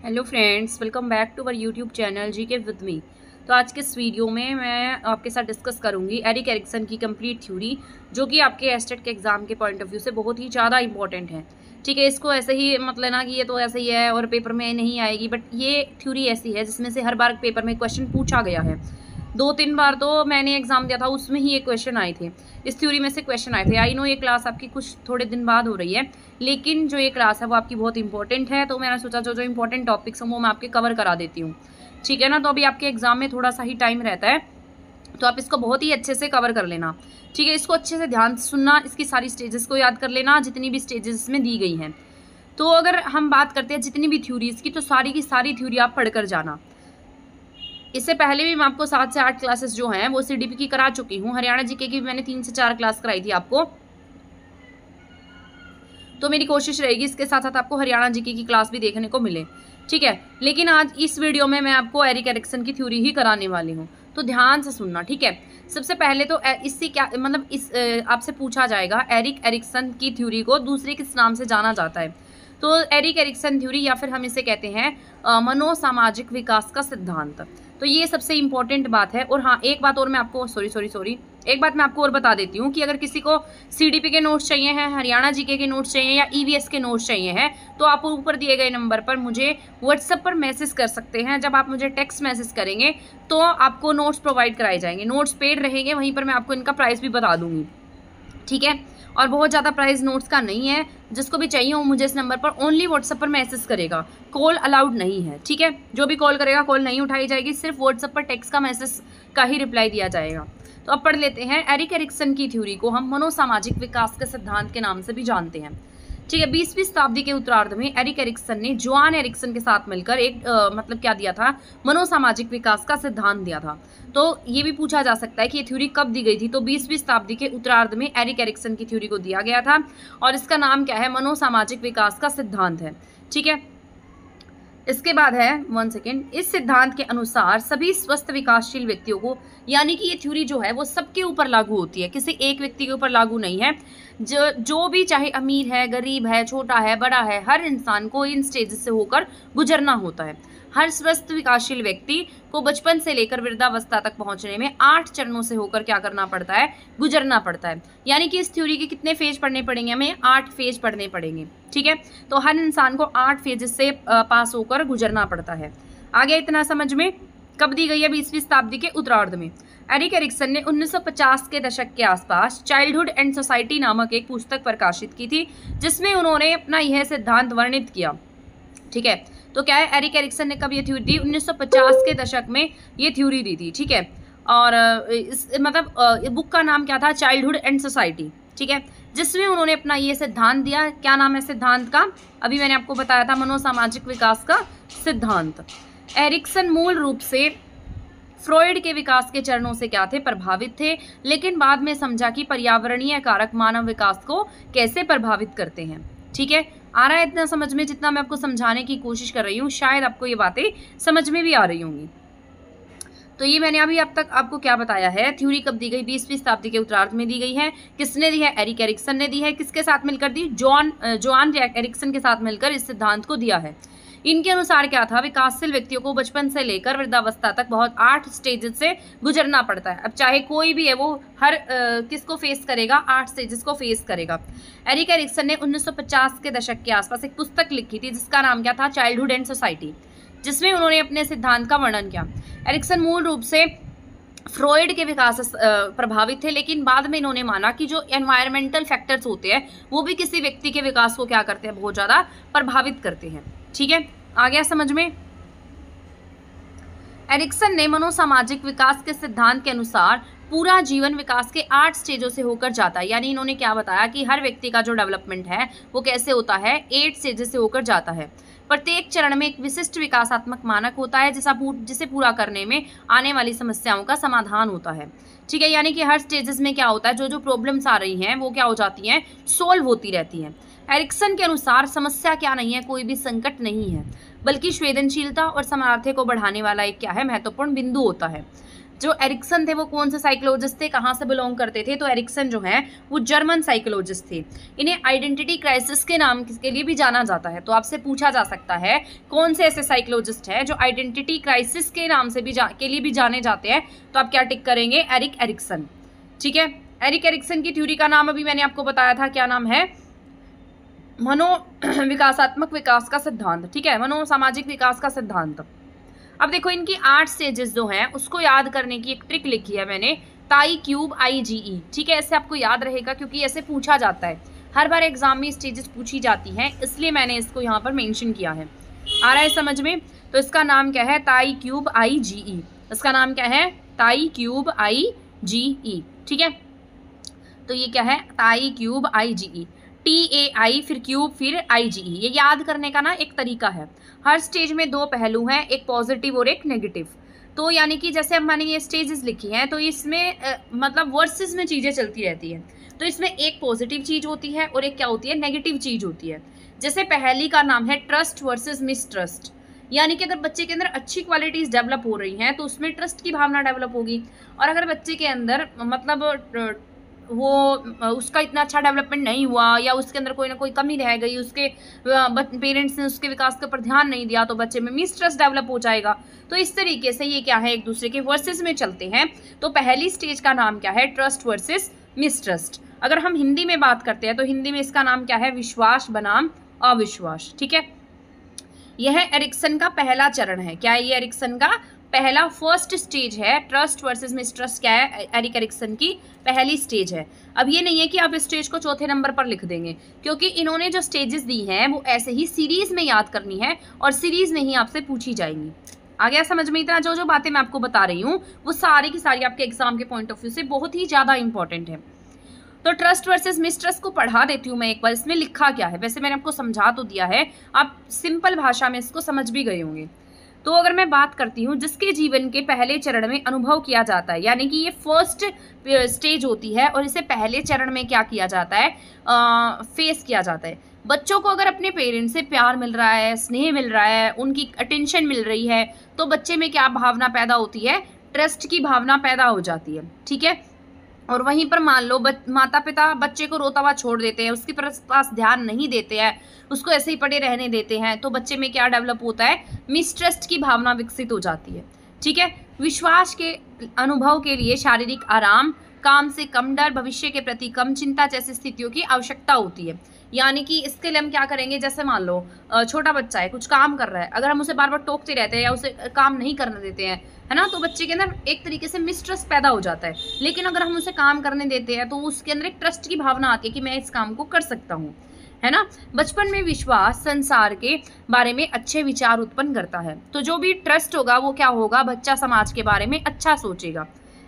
Hello friends, welcome back to our YouTube channel GK with me. तो आज के इस वीडियो में मैं आपके साथ डिस्कस करूंगी एरिक एरिक्सन की कंप्लीट थ्योरी, जो कि आपके एस्टेट के एग्जाम के पॉइंट ऑफ व्यू से बहुत ही ज़्यादा इंपॉर्टेंट है। ठीक है, इसको ऐसे ही मत लेना कि ये तो ऐसे ही है और पेपर में नहीं आएगी, बट ये थ्योरी ऐसी है जिसमें से हर बार पेपर में क्वेश्चन पूछा गया है। 2-3 बार तो मैंने एग्जाम दिया था, उसमें ही ये क्वेश्चन आए थे, इस थ्योरी में से क्वेश्चन आए थे। आई नो ये क्लास आपकी कुछ थोड़े दिन बाद हो रही है, लेकिन जो ये क्लास है वो आपकी बहुत इंपॉर्टेंट है, तो मैंने सोचा जो इंपॉर्टेंट टॉपिक्स हैं वो मैं आपके कवर करा देती हूँ। ठीक है ना, तो अभी आपके एग्जाम में थोड़ा सा ही टाइम रहता है, तो आप इसको बहुत ही अच्छे से कवर कर लेना। ठीक है, इसको अच्छे से ध्यान से सुनना, इसकी सारी स्टेजेस को याद कर लेना, जितनी भी स्टेजेस इसमें दी गई हैं। तो अगर हम बात करते हैं जितनी भी थ्योरीज की, तो सारी की सारी थ्योरी आप पढ़ कर जाना। इससे पहले भी मैं आपको 7 से 8 क्लासेस जो हैं वो सीडीपी की करा चुकी हूँ। हरियाणा जीके की मैंने 3 से 4 क्लास कराई थी आपको, तो मेरी कोशिश रहेगी इसके साथ साथ आपको हरियाणा जीके की क्लास भी देखने को मिले। ठीक है, लेकिन आज इस वीडियो में मैं आपको एरिक एरिक्सन की थ्योरी ही कराने वाली हूँ, तो ध्यान से सुनना। ठीक है, सबसे पहले तो इससे क्या मतलब आपसे पूछा जाएगा एरिक एरिक्सन की थ्योरी को दूसरे किस नाम से जाना जाता है। तो एरिक एरिक्सन थ्योरी, या फिर हम इसे कहते हैं मनोसामाजिक विकास का सिद्धांत। तो ये सबसे इंपॉर्टेंट बात है। और हाँ, एक बात और मैं आपको एक बात मैं आपको और बता देती हूँ कि अगर किसी को सीडीपी के नोट्स चाहिए हैं, हरियाणा जीके के नोट्स चाहिए या ईवीएस के नोट्स चाहिए हैं, तो आप ऊपर दिए गए नंबर पर मुझे व्हाट्सएप पर मैसेज कर सकते हैं। जब आप मुझे टेक्स्ट मैसेज करेंगे तो आपको नोट्स प्रोवाइड कराए जाएंगे। नोट्स पेड रहेंगे, वहीं पर मैं आपको इनका प्राइस भी बता दूंगी। ठीक है, और बहुत ज़्यादा प्राइस नोट्स का नहीं है। जिसको भी चाहिए वो मुझे इस नंबर पर ओनली व्हाट्सएप पर मैसेज करेगा, कॉल अलाउड नहीं है। ठीक है, जो भी कॉल करेगा कॉल नहीं उठाई जाएगी, सिर्फ व्हाट्सएप पर टेक्स्ट का मैसेज का ही रिप्लाई दिया जाएगा। तो अब पढ़ लेते हैं एरिक एरिक्सन की थ्योरी को हम मनोसामाजिक विकास के सिद्धांत के नाम से भी जानते हैं। ठीक है, 20वीं शताब्दी के उत्तरार्ध में एरिक एरिक्सन ने जोआन एरिक्सन के साथ मिलकर एक मतलब क्या दिया था, मनोसामाजिक विकास का सिद्धांत दिया था। तो ये भी पूछा जा सकता है कि ये थ्योरी कब दी गई थी। तो 20वीं शताब्दी के उत्तरार्ध में एरिक एरिक्सन की थ्योरी को दिया गया था, और इसका नाम क्या है, मनोसामाजिक विकास का सिद्धांत है। ठीक है, इसके बाद है 1 सेकेंड। इस सिद्धांत के अनुसार सभी स्वस्थ विकासशील व्यक्तियों को, यानी कि ये थ्योरी जो है वो सबके ऊपर लागू होती है, किसी एक व्यक्ति के ऊपर लागू नहीं है। जो भी, चाहे अमीर है, गरीब है, छोटा है, बड़ा है, हर इंसान को इन स्टेजेस से होकर गुजरना होता है। हर स्वस्थ विकासशील व्यक्ति को बचपन से लेकर वृद्धावस्था तक पहुंचने में 8 चरणों से होकर क्या करना पड़ता है, गुजरना पड़ता है। यानी कि इस थ्योरी के कितने फेज पढ़ने पड़ेंगे, हमें 8 फेज पढ़ने पड़ेंगे। ठीक है, तो हर इंसान को 8 फेजेस से पास होकर गुजरना पड़ता है। आगे इतना समझ में। कब दी गई है, 20वीं शताब्दी के उत्तरार्ध में। एरिक एरिक्सन ने 1950 के दशक के आसपास चाइल्डहुड एंड सोसाइटी नामक एक पुस्तक प्रकाशित की थी, जिसमें उन्होंने अपना यह सिद्धांत वर्णित किया। ठीक है, तो क्या है, एरिक एरिक्सन ने कब ये थ्योरी दी, 1950 के दशक में ये थ्योरी दी थी। ठीक है, और इस मतलब बुक का नाम क्या था, चाइल्डहुड एंड सोसाइटी। ठीक है, जिसमें उन्होंने अपना ये सिद्धांत दिया। क्या नाम है सिद्धांत का, अभी मैंने आपको बताया था, मनोसामाजिक विकास का सिद्धांत। एरिक्सन मूल रूप से फ्रॉइड के विकास के चरणों से क्या थे, प्रभावित थे, लेकिन बाद में समझा कि पर्यावरणीय कारक मानव विकास को कैसे प्रभावित करते हैं। ठीक है, आ रहा है इतना समझ में, जितना मैं आपको समझाने की कोशिश कर रही हूँ शायद आपको ये बातें समझ में भी आ रही होंगी। तो ये मैंने अभी अब तक आपको क्या बताया है, थ्योरी कब दी गई, 20वीं शताब्दी के उत्तरार्ध में दी गई है। किसने दी है, एरिक एरिक्सन ने दी है। किसके साथ मिलकर दी, जोआन एरिक्सन के साथ मिलकर इस सिद्धांत को दिया है। इनके अनुसार क्या था, विकासशील व्यक्तियों को बचपन से लेकर वृद्धावस्था तक बहुत 8 स्टेजेस से गुजरना पड़ता है। अब चाहे कोई भी है, वो हर किसको फेस करेगा, 8 स्टेजेस को फेस करेगा। एरिक एरिक्सन ने 1950 के दशक के आसपास एक पुस्तक लिखी थी, जिसका नाम क्या था, चाइल्डहुड एंड सोसाइटी, जिसमें उन्होंने अपने सिद्धांत का वर्णन किया। एरिक्सन मूल रूप से फ्रॉइड के विकास से प्रभावित थे, लेकिन बाद में इन्होंने माना कि जो एनवायरमेंटल फैक्टर्स होते हैं वो भी किसी व्यक्ति के विकास को क्या करते हैं, बहुत ज़्यादा प्रभावित करते हैं। ठीक है, आ गया समझ में। एरिक्सन ने मनोसामाजिक विकास के सिद्धांत के अनुसार पूरा जीवन विकास के 8 स्टेजों से होकर जाता है। यानी इन्होंने क्या बताया कि हर व्यक्ति का जो डेवलपमेंट है वो कैसे होता है, 8 स्टेजेस से होकर जाता है। प्रत्येक चरण में एक विशिष्ट विकासात्मक मानक होता है, जिसे पूरा करने में आने वाली समस्याओं का समाधान होता है। ठीक है, यानी कि हर स्टेजेस में क्या होता है, जो जो प्रॉब्लम्स आ रही हैं वो क्या हो जाती हैं, सोल्व होती रहती हैं। एरिक्सन के अनुसार समस्या क्या नहीं है, कोई भी संकट नहीं है, बल्कि संवेदनशीलता और सामर्थ्य को बढ़ाने वाला एक क्या है, महत्वपूर्ण बिंदु होता है। जो एरिक्सन थे वो कौन से साइकोलॉजिस्ट थे, कहाँ से बिलोंग करते थे? तो एरिक्सन जो है वो जर्मन साइकोलॉजिस्ट थे। इन्हें आइडेंटिटी क्राइसिस के नाम के लिए भी जाना जाता है। तो आपसे पूछा जा सकता है कौन से ऐसे साइकोलॉजिस्ट हैं जो आइडेंटिटी क्राइसिस के नाम से भी के लिए भी जाने जाते हैं? तो आप क्या टिक करेंगे? Erik Erikson. ठीक है, एरिक एरिक्सन की थ्योरी का नाम अभी मैंने आपको बताया था, क्या नाम है? मनोविकासात्मक विकास का सिद्धांत। ठीक है, मनोसामाजिक विकास का सिद्धांत। अब देखो इनकी 8 स्टेजेस जो हैं उसको याद करने की एक ट्रिक लिखी है मैंने, ताई क्यूब IgE। ठीक है, ऐसे आपको याद रहेगा क्योंकि ऐसे पूछा जाता है, हर बार एग्जाम में स्टेजेस पूछी जाती हैं, इसलिए मैंने इसको यहाँ पर मेंशन किया है। आ रहा है समझ में? तो इसका नाम क्या है? ताई क्यूब IgE। इसका नाम क्या है? ताई क्यूब IgE। ठीक है, तो ये क्या है? ताई क्यूब IgE। TAI फिर क्यूब फिर IgE। ये याद करने का ना एक तरीका है। हर स्टेज में 2 पहलू हैं, एक पॉजिटिव और एक नेगेटिव। तो यानी कि जैसे अब मैंने ये स्टेजेस लिखी हैं तो इसमें मतलब वर्सेस में चीज़ें चलती रहती हैं। तो इसमें एक पॉजिटिव चीज़ होती है और एक क्या होती है? नेगेटिव चीज़ होती है। जैसे पहली का नाम है ट्रस्ट वर्सेस मिसट्रस्ट। यानी कि अगर बच्चे के अंदर अच्छी क्वालिटीज़ डेवलप हो रही हैं तो उसमें ट्रस्ट की भावना डेवलप होगी, और अगर बच्चे के अंदर मतलब वो उसका इतना अच्छा डेवलपमेंट नहीं हुआ या उसके अंदर कोई ना कोई कमी रह गई, उसके पेरेंट्स ने उसके विकास के ऊपर ध्यान नहीं दिया, तो बच्चे में मिसट्रस्ट डेवलप हो जाएगा। तो इस तरीके से ये क्या है? एक दूसरे के वर्सेस में चलते हैं। तो पहली स्टेज का नाम क्या है? Trust versus mistrust. अगर हम हिंदी में बात करते हैं तो हिंदी में इसका नाम क्या है? विश्वास बनाम अविश्वास। ठीक है, यह एरिक्सन का पहला चरण है। क्या है ये? एरिक्सन का पहला फर्स्ट स्टेज है। ट्रस्ट वर्सेस मिसट्रस्ट क्या है? एरिक एरिक्सन की पहली स्टेज है। अब ये नहीं है कि आप इस स्टेज को चौथे नंबर पर लिख देंगे, क्योंकि इन्होंने जो स्टेजेस दी हैं वो ऐसे ही सीरीज में याद करनी है और सीरीज में ही आपसे पूछी जाएंगी। आ गया समझ में? इतना जो बातें मैं आपको बता रही हूँ वो सारी की सारी आपके एग्जाम के पॉइंट ऑफ व्यू से बहुत ही ज़्यादा इंपॉर्टेंट है। तो ट्रस्ट वर्सेस मिसट्रस्ट को पढ़ा देती हूँ मैं एक बार, इसमें लिखा क्या है। वैसे मैंने आपको समझा तो दिया है, आप सिंपल भाषा में इसको समझ भी गए होंगे। तो अगर मैं बात करती हूँ जिसके जीवन के पहले चरण में अनुभव किया जाता है, यानी कि ये फर्स्ट स्टेज होती है और इसे पहले चरण में क्या किया जाता है? फेस किया जाता है। बच्चों को अगर अपने पेरेंट्स से प्यार मिल रहा है, स्नेह मिल रहा है, उनकी अटेंशन मिल रही है, तो बच्चे में क्या भावना पैदा होती है? ट्रस्ट की भावना पैदा हो जाती है। ठीक है, और वहीं पर मान लो माता पिता बच्चे को रोता हुआ छोड़ देते हैं, उसके पास ध्यान नहीं देते हैं, उसको ऐसे ही पड़े रहने देते हैं, तो बच्चे में क्या डेवलप होता है? मिसट्रस्ट की भावना विकसित हो जाती है। ठीक है, विश्वास के अनुभव के लिए शारीरिक आराम, काम से कम डर, भविष्य के प्रति कम चिंता जैसी स्थितियों की आवश्यकता होती है। यानी कि इसके लिए हम क्या करेंगे? जैसे मान लो छोटा बच्चा है, कुछ काम कर रहा है, अगर हम उसे बार बार टोकते रहते हैं या उसे काम नहीं करने देते हैं, है ना, तो बच्चे के अंदर एक तरीके से मिसट्रस्ट पैदा हो जाता है। लेकिन अगर हम उसे काम करने देते हैं तो उसके अंदर एक ट्रस्ट की भावना आती है कि मैं इस काम को कर सकता हूँ, है ना। बचपन में विश्वास संसार के बारे में अच्छे विचार उत्पन्न करता है। तो जो भी ट्रस्ट होगा वो क्या होगा? बच्चा समाज के बारे में अच्छा सोचेगा,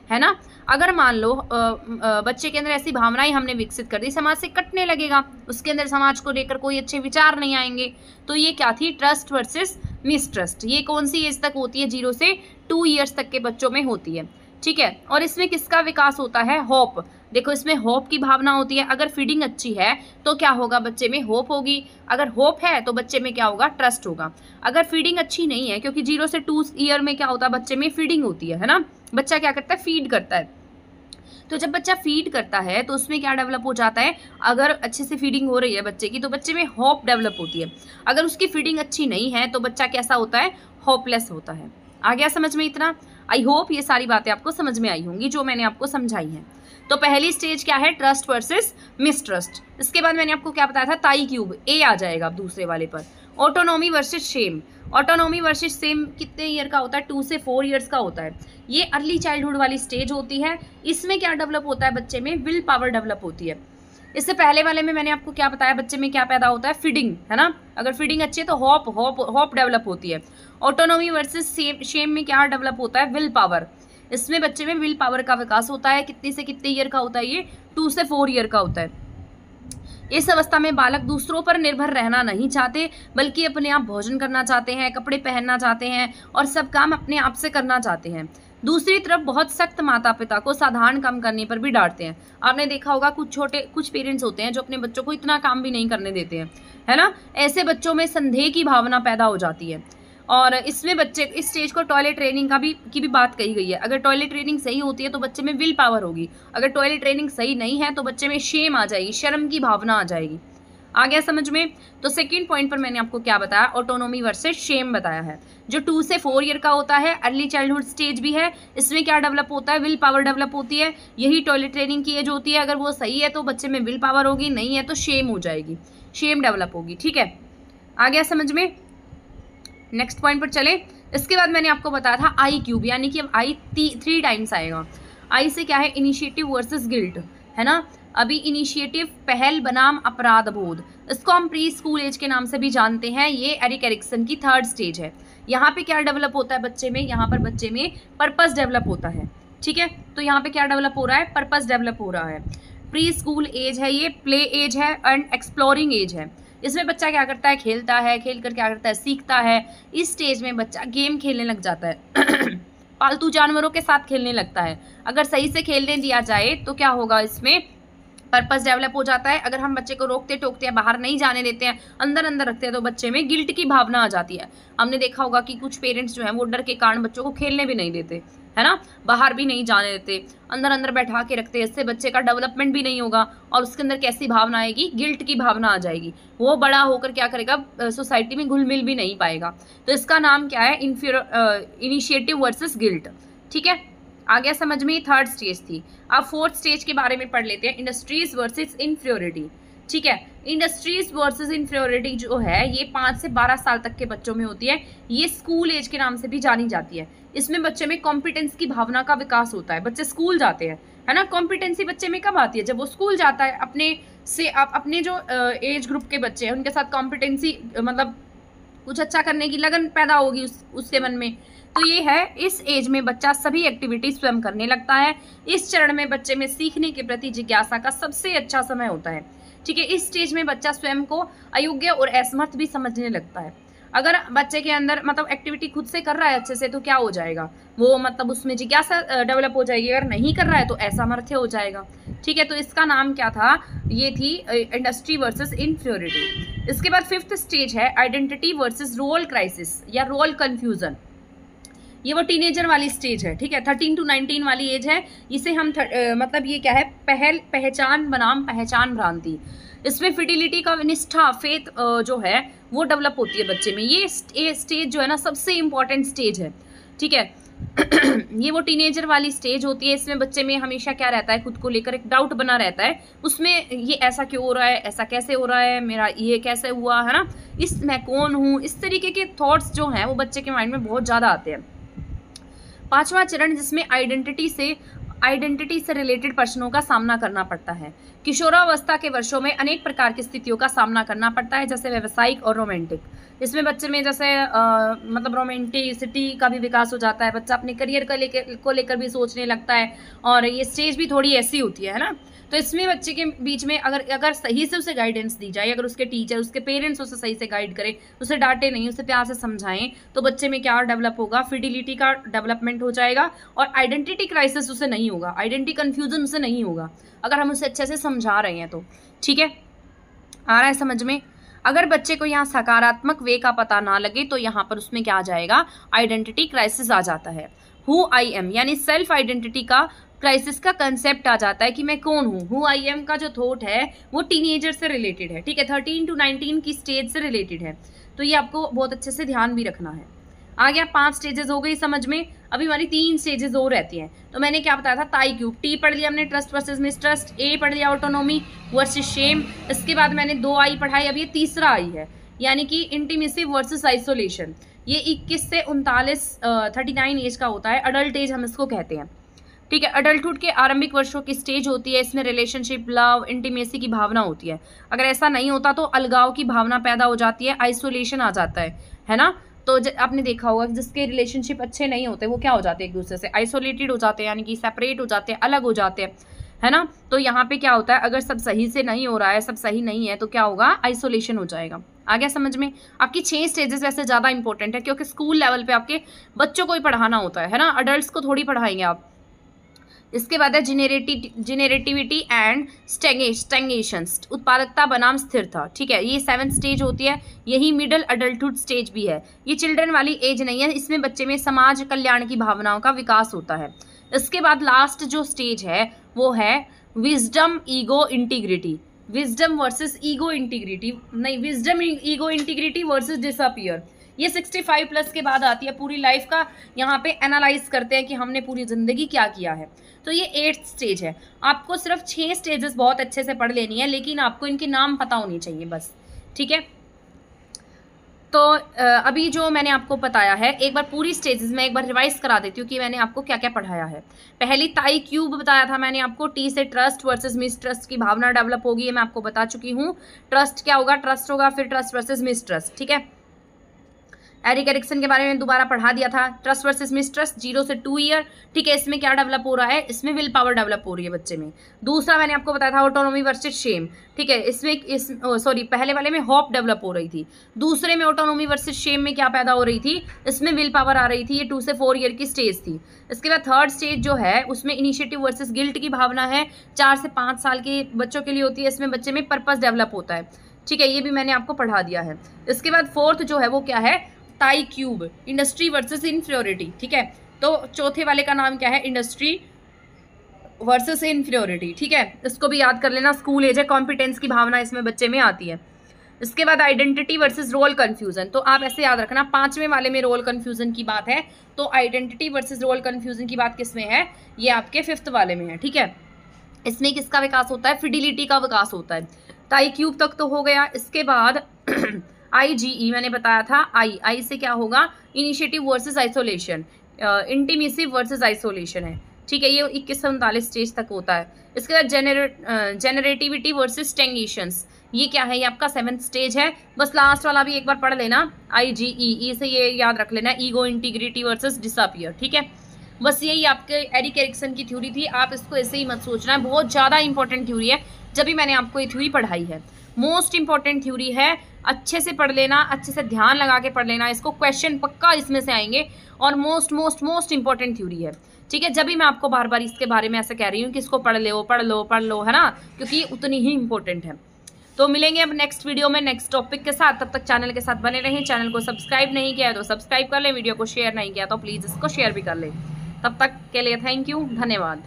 है ना। अगर मान लो बच्चे के अंदर ऐसी भावनाएं हमने विकसित कर दी, समाज से कटने लगेगा, उसके अंदर समाज को लेकर कोई अच्छे विचार नहीं आएंगे। तो ये क्या थी? Trust versus mistrust. ये कौन सी एज तक होती है? 0 से 2 ईयर्स तक के बच्चों में होती है। ठीक है, और इसमें किसका विकास होता है? होप। देखो इसमें होप की भावना होती है। अगर फीडिंग अच्छी है तो क्या होगा? बच्चे में होप होगी। अगर होप है तो बच्चे में क्या होगा? ट्रस्ट होगा। अगर फीडिंग अच्छी नहीं है, क्योंकि 0 से 2 ईयर में क्या होता है? बच्चे में फीडिंग होती है ना। बच्चा क्या करता है? फीड करता है। तो जब बच्चा फीड करता है तो उसमें क्या डेवलप हो जाता है? अगर अच्छे से फीडिंग हो रही है बच्चे की तो बच्चे में होप डेवलप होती है। अगर उसकी फीडिंग अच्छी नहीं है तो बच्चा कैसा होता है? होपलेस होता है। आ गया समझ में इतना? आई होप ये सारी बातें आपको समझ में आई होंगी जो मैंने आपको समझाई हैं। तो पहली स्टेज क्या है? Trust versus mistrust. इसके बाद मैंने आपको क्या बताया था? ताई क्यूब, ए आ जाएगा अब दूसरे वाले पर। Autonomy versus shame. Autonomy versus shame कितने ईयर का होता है? 2 से 4 ईयर्स का होता है। ये अर्ली चाइल्डहुड वाली स्टेज होती है। इसमें क्या डेवलप होता है? बच्चे में विल पावर डेवलप होती है। इससे पहले वाले में मैंने आपको क्या बताया? बच्चे में क्या पैदा होता है? फीडिंग, है ना। अगर फीडिंग अच्छी है तो होप डेवलप होती है। ऑटोनॉमी वर्सेस शेम में क्या डेवलप होता है? Will power. इसमें बच्चे में विल पावर का विकास होता है। कितने से कितने ईयर का होता है ये? 2 से 4 ईयर का होता है। इस अवस्था में बालक दूसरों पर निर्भर रहना नहीं चाहते, बल्कि अपने आप भोजन करना चाहते हैं, कपड़े पहनना चाहते हैं और सब काम अपने आप से करना चाहते हैं। दूसरी तरफ बहुत सख्त माता पिता को साधारण काम करने पर भी डांटते हैं। आपने देखा होगा कुछ पेरेंट्स होते हैं जो अपने बच्चों को इतना काम भी नहीं करने देते हैं, है ना। ऐसे बच्चों में संदेह की भावना पैदा हो जाती है और इसमें बच्चे इस स्टेज को टॉयलेट ट्रेनिंग की भी बात कही गई है। अगर टॉयलेट ट्रेनिंग सही होती है तो बच्चे में विल पावर होगी, अगर टॉयलेट ट्रेनिंग सही नहीं है तो बच्चे में शेम आ जाएगी, शर्म की भावना आ जाएगी। आ गया समझ में? तो सेकंड पॉइंट पर मैंने आपको क्या बताया, ऑटोनॉमी वर्सेस शेम बताया है। जो 2 से 4 ईयर का होता है, अर्ली चाइल्डहुड स्टेज भी है, इसमें क्या डेवलप होता है, विल पावर डेवलप होती है। यही टॉयलेट ट्रेनिंग की एज होती है, अगर वो सही है तो बच्चे में विल पावर होगी, नहीं है तो शेम हो जाएगी, शेम डेवलप होगी। ठीक है, आ गया समझ में? नेक्स्ट पॉइंट पर चले। इसके बाद मैंने आपको बताया था आई क्यूब, यानी कि अब आई 3 टाइम्स आएगा। आई से क्या है, इनिशिएटिव वर्सेस गिल्ट, है ना। अभी इनिशिएटिव पहल बनाम अपराध बोध, इसको हम प्री स्कूल एज के नाम से भी जानते हैं। ये एरिक एरिक्सन की 3rd स्टेज है। यहाँ पे क्या डेवलप होता है बच्चे में, यहाँ पर बच्चे में पर्पस डेवलप होता है। ठीक है, तो यहाँ पे क्या डेवलप हो रहा है, पर्पस डेवलप हो रहा है। प्री स्कूल एज है, ये प्ले एज है एंड एक्सप्लोरिंग एज है। इसमें बच्चा क्या करता है, खेलता है, खेल कर क्या करता है, सीखता है। इस स्टेज में बच्चा गेम खेलने लग जाता है पालतू जानवरों के साथ खेलने लगता है। अगर सही से खेलने दिया जाए तो क्या होगा, इसमें पर्पस डेवलप हो जाता है। अगर हम बच्चे को रोकते टोकते हैं, बाहर नहीं जाने देते हैं, अंदर अंदर रखते हैं, तो बच्चे में गिल्ट की भावना आ जाती है। हमने देखा होगा कि कुछ पेरेंट्स जो हैं वो डर के कारण बच्चों को खेलने भी नहीं देते, है ना, बाहर भी नहीं जाने देते, अंदर अंदर बैठा के रखते हैं। इससे बच्चे का डेवलपमेंट भी नहीं होगा और उसके अंदर कैसी भावना आएगी, गिल्ट की भावना आ जाएगी। वो बड़ा होकर क्या करेगा, सोसाइटी में घुल मिल भी नहीं पाएगा। तो इसका नाम क्या है, इनिशिएटिव वर्सेस गिल्ट। ठीक है, आ गया समझ में? 3rd स्टेज थी। अब 4th स्टेज के बारे में पढ़ लेते हैं, इंडस्ट्रीज वर्सेस इंफीरियोरिटी। ठीक है, इंडस्ट्रीज वर्सेस इंफीरियोरिटी जो है ये 5 से 12 साल तक के बच्चों में होती है। ये स्कूल एज के नाम से भी जानी जाती है। इसमें बच्चे में कॉम्पिटेंस की भावना का विकास होता है। बच्चे स्कूल जाते हैं, है ना। कॉम्पिटेंसी बच्चे में कब आती है, जब वो स्कूल जाता है। अपने जो एज ग्रुप के बच्चे हैं उनके साथ कॉम्पिटेंसी, मतलब कुछ अच्छा करने की लगन पैदा होगी उसके मन में। तो ये है, इस एज में बच्चा सभी एक्टिविटी स्वयं करने लगता है। इस चरण में बच्चे में सीखने के प्रति जिज्ञासा का सबसे अच्छा समय होता है। ठीक है, इस स्टेज में बच्चा स्वयं को अयोग्य और असमर्थ भी समझने लगता है। अगर बच्चे के अंदर मतलब एक्टिविटी खुद से कर रहा है अच्छे से तो क्या हो जाएगा, वो मतलब उसमें जिज्ञासा डेवलप हो जाएगी। अगर नहीं कर रहा है तो असमर्थ हो जाएगा। ठीक है, तो इसका नाम क्या था, ये थी इंडस्ट्री वर्सेस इंफीरियोरिटी। इसके बाद 5th स्टेज है आइडेंटिटी वर्सेस रोल क्राइसिस या रोल कंफ्यूजन। ये वो टीनेजर वाली स्टेज है। ठीक है, 13 to 19 वाली एज है। इसे हम मतलब ये क्या है, पहचान बनाम पहचान भ्रांति। इसमें फिडिलिटी का निष्ठा, फेथ जो है वो डेवलप होती है बच्चे में। ये स्टेज जो है ना सबसे इम्पॉर्टेंट स्टेज है। ठीक है ये वो टीनेजर वाली स्टेज होती है। इसमें बच्चे में हमेशा क्या रहता है, खुद को लेकर एक डाउट बना रहता है। उसमें ये ऐसा क्यों हो रहा है, ऐसा कैसे हो रहा है, मेरा ये कैसे हुआ, है ना, मैं कौन हूँ, इस तरीके के थॉट्स जो हैं वो बच्चे के माइंड में बहुत ज़्यादा आते हैं। 5वां चरण जिसमें आइडेंटिटी से रिलेटेड प्रश्नों का सामना करना पड़ता है। किशोरावस्था के वर्षों में अनेक प्रकार की स्थितियों का सामना करना पड़ता है, जैसे व्यावसायिक और रोमांटिक। इसमें बच्चे में जैसे मतलब रोमांटिसिटी का भी विकास हो जाता है। बच्चा अपने करियर को लेकर भी सोचने लगता है और ये स्टेज भी थोड़ी ऐसी होती है ना। तो इसमें बच्चे के बीच में अगर सही से उसे गाइडेंस दी जाए, अगर उसके टीचर, उसके पेरेंट्स उसे सही से गाइड करें, उसे डांटे नहीं, उसे प्यार से समझाएं, तो बच्चे में क्या डेवलप होगा, फिडिलिटी का डेवलपमेंट हो जाएगा और आइडेंटिटी क्राइसिस उसे नहीं होगा, आइडेंटिटी कन्फ्यूजन उसे नहीं होगा, अगर हम उसे अच्छे से समझा रहे हैं तो। ठीक है, आ रहा है समझ में? अगर बच्चे को यहाँ सकारात्मक वे का पता ना लगे तो यहाँ पर उसमें क्या आ जाएगा, आइडेंटिटी क्राइसिस आ जाता है। हु आई एम यानी सेल्फ आइडेंटिटी का क्राइसिस का कंसेप्ट आ जाता है कि मैं कौन हूँ। हु आई एम का जो थॉट है वो टीनेजर से रिलेटेड है। ठीक है, 13 to 19 की स्टेज से रिलेटेड है। तो ये आपको बहुत अच्छे से ध्यान भी रखना है। आ गया, 5 स्टेजेस हो गई समझ में। अभी हमारी 3 स्टेजेस और रहती हैं। तो मैंने क्या बताया था, ताई क्यूब, टी पढ़ लिया हमने, ट्रस्ट वर्सेस मिसट्रस्ट, ए पढ़ लिया ऑटोनॉमी वर्सेस शेम। इसके बाद मैंने 2 आई पढ़ाई, अब ये तीसरा आई है, यानी कि इंटीमेसी वर्सेस आइसोलेशन। ये 21 से 39 एज का होता है, अडल्ट एज हम इसको कहते हैं। ठीक है, अडल्टहुड के आरंभिक वर्षों की स्टेज होती है। इसमें रिलेशनशिप, लव, इंटीमेसी की भावना होती है। अगर ऐसा नहीं होता तो अलगाव की भावना पैदा हो जाती है, आइसोलेशन आ जाता है ना। तो आपने देखा होगा कि जिसके रिलेशनशिप अच्छे नहीं होते वो क्या हो जाते हैं, एक दूसरे से आइसोलेटेड हो जाते हैं, यानी कि सेपरेट हो जाते हैं, अलग हो जाते हैं, है ना। तो यहाँ पे क्या होता है, अगर सब सही से नहीं हो रहा है, सब सही नहीं है, तो क्या होगा, आइसोलेशन हो जाएगा। आ गया समझ में? आपकी 6 स्टेजेस वैसे ज़्यादा इंपॉर्टेंट है क्योंकि स्कूल लेवल पे आपके बच्चों को ही पढ़ाना होता है ना, अडल्ट को थोड़ी पढ़ाएंगे आप। इसके बाद है जेनेरेटिविटी एंड स्टैग्नेशन, उत्पादकता बनाम स्थिरता। ठीक है, ये 7th स्टेज होती है, यही मिडिल अडल्टहुड स्टेज भी है। ये चिल्ड्रन वाली एज नहीं है, इसमें बच्चे में समाज कल्याण की भावनाओं का विकास होता है। इसके बाद लास्ट जो स्टेज है वो है wisdom ego integrity, wisdom versus ego integrity, नहीं wisdom ego integrity versus disappear. ये 65 प्लस के बाद आती है, पूरी लाइफ का यहाँ पे एनालाइज करते हैं कि हमने पूरी जिंदगी क्या किया है। तो ये 8th स्टेज है। आपको सिर्फ 6 स्टेजेस बहुत अच्छे से पढ़ लेनी है, लेकिन आपको इनके नाम पता होने चाहिए बस। ठीक है, तो अभी जो मैंने आपको बताया है, एक बार पूरी स्टेजेस में एक बार रिवाइज करा देती हूँ कि मैंने आपको क्या क्या पढ़ाया है। पहली ताई क्यूब बताया था मैंने आपको, टी से ट्रस्ट वर्सेस मिसट्रस्ट की भावना डेवलप होगी, ये मैं आपको बता चुकी हूँ। ट्रस्ट क्या होगा, ट्रस्ट होगा, फिर ट्रस्ट वर्सेस मिसट्रस्ट। ठीक है, एरिक एरिक्सन के बारे में दोबारा पढ़ा दिया था, ट्रस्ट वर्सेस मिसट्रस्ट 0 से 2 ईयर। ठीक है, इसमें क्या डेवलप हो रहा है, इसमें विल पावर डेवलप हो रही है बच्चे में। दूसरा मैंने आपको बताया था ऑटोनॉमी वर्सेस शेम। ठीक है, इसमें पहले वाले में होप डेवलप हो रही थी, दूसरे में ऑटोनॉमी वर्सेस शेम में क्या पैदा हो रही थी, इसमें विल पावर आ रही थी। ये 2 से 4 ईयर की स्टेज थी। इसके बाद 3rd स्टेज जो है उसमें इनिशिएटिव वर्सेस गिल्ट की भावना है, 4 से 5 साल के बच्चों के लिए होती है। इसमें बच्चे में पर्पस डेवलप होता है। ठीक है, ये भी मैंने आपको पढ़ा दिया है। इसके बाद 4th जो है वो क्या है, ताई क्यूब, इंडस्ट्री वर्सेस इंफीरियोरिटी। ठीक है, तो चौथे वाले का नाम क्या है, इंडस्ट्री वर्सेस इंफीरियोरिटी। ठीक है, इसको भी याद कर लेना, स्कूल एज है, कॉम्पिटेंस की भावना इसमें बच्चे में आती है। इसके बाद आइडेंटिटी वर्सेस रोल कन्फ्यूजन, तो आप ऐसे याद रखना, 5वें वाले में रोल कन्फ्यूजन की बात है, तो आइडेंटिटी वर्सेस रोल कन्फ्यूजन की बात किस में है, ये आपके 5th वाले में है। ठीक है, इसमें किसका विकास होता है, फिडिलिटी का विकास होता है। ताई क्यूब तक तो हो गया। इसके बाद IGE मैंने बताया था, आई से क्या होगा, initiative versus isolation, intimacy versus isolation है। ठीक है, ये 21 से 39 स्टेज तक होता है। इसके बाद जेनरेटिविटी वर्सेस स्टैग्नेशंस, ये क्या है, ये आपका 7th स्टेज है। बस लास्ट वाला भी एक बार पढ़ लेना, IGE से ये याद रख लेना, ईगो इंटीग्रिटी वर्सेस डिसअपियर। ठीक है, बस यही आपके एरिक एरिक्सन की थ्योरी थी। आप इसको ऐसे ही मत सोचना है, बहुत ज़्यादा इंपॉर्टेंट थ्योरी है, जब भी मैंने आपको ये थ्योरी पढ़ाई है। मोस्ट इंपॉर्टेंट थ्योरी है, अच्छे से पढ़ लेना, अच्छे से ध्यान लगा के पढ़ लेना इसको, क्वेश्चन पक्का इसमें से आएंगे, और मोस्ट इंपॉर्टेंट थ्योरी है। ठीक है, जब भी मैं आपको बार बार इसके बारे में ऐसे कह रही हूँ कि इसको पढ़ लो, है ना, क्योंकि उतनी ही इंपॉर्टेंट है। तो मिलेंगे अब नेक्स्ट वीडियो में नेक्स्ट टॉपिक के साथ, तब तक चैनल के साथ बने रहें। चैनल को सब्सक्राइब नहीं किया है तो सब्सक्राइब कर लें, वीडियो को शेयर नहीं किया तो प्लीज़ इसको शेयर भी कर लें। तब तक के लिए थैंक यू, धन्यवाद।